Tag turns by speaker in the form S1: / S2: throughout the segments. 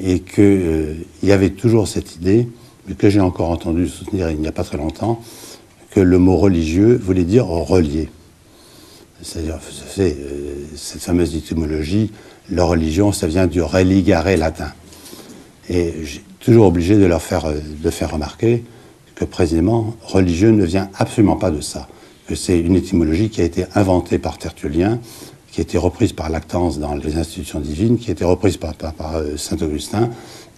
S1: et qu'il y avait toujours cette idée, mais que j'ai encore entendu soutenir il n'y a pas très longtemps, que le mot religieux voulait dire relier. C'est-à-dire, cette fameuse étymologie, la religion, ça vient du religare latin. Et j'ai toujours obligé de faire remarquer que précisément, religieux ne vient absolument pas de ça. Que c'est une étymologie qui a été inventée par Tertullien, qui a été reprise par Lactance dans les institutions divines, qui a été reprise par Saint-Augustin,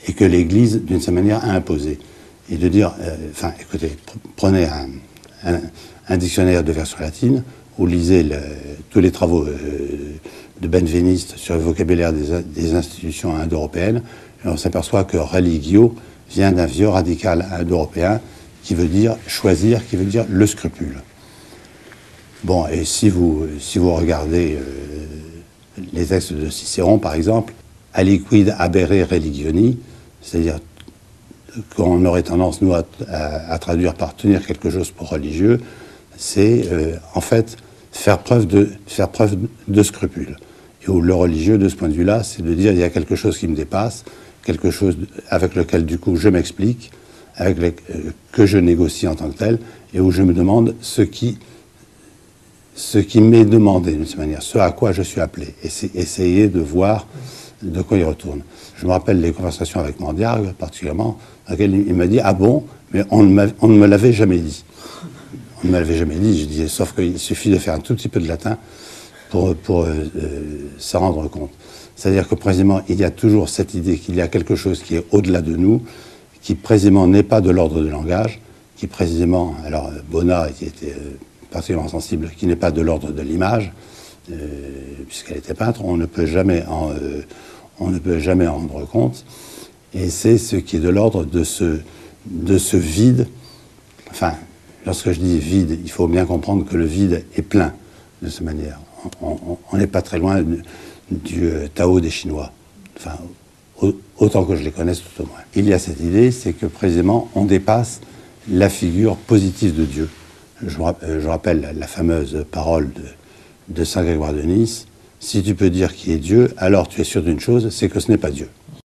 S1: et que l'Église, d'une certaine manière, a imposée. Et de dire, écoutez, prenez un dictionnaire de version latine, ou lisez tous les travaux de Benveniste sur le vocabulaire des institutions indo-européennes, et on s'aperçoit que religio vient d'un vieux radical indo-européen qui veut dire choisir, qui veut dire le scrupule. Bon, et si vous regardez les textes de Cicéron, par exemple, aliquid habere religioni, c'est-à-dire qu'on aurait tendance, nous, à traduire par tenir quelque chose pour religieux, c'est en fait faire preuve de scrupule. Et où le religieux, de ce point de vue-là, c'est de dire il y a quelque chose qui me dépasse, quelque chose avec lequel, du coup, je m'explique, que je négocie en tant que tel, et où je me demande ce qui m'est demandé, d'une certaine manière, ce à quoi je suis appelé, et c'est essayer de voir de quoi il retourne. Je me rappelle les conversations avec Mandiargue, particulièrement, dans lesquelles il m'a dit « Ah bon, mais on ne me l'avait jamais dit. » On ne me l'avait jamais dit, je disais, sauf qu'il suffit de faire un tout petit peu de latin pour s'en rendre compte. C'est-à-dire que précisément, il y a toujours cette idée qu'il y a quelque chose qui est au-delà de nous, qui précisément n'est pas de l'ordre du langage, qui précisément, alors Bonnat, qui était particulièrement sensible, qui n'est pas de l'ordre de l'image, puisqu'elle était peintre, on ne peut jamais en rendre compte, et c'est ce qui est de l'ordre de ce vide. Enfin, lorsque je dis vide, il faut bien comprendre que le vide est plein, de cette manière. On n'est pas très loin du Tao des Chinois, enfin, autant que je les connaisse tout au moins. Il y a cette idée, c'est que précisément, on dépasse la figure positive de Dieu. Je rappelle la fameuse parole de Saint Grégoire de Nice, si tu peux dire qui est Dieu, alors tu es sûr d'une chose, c'est que ce n'est pas Dieu.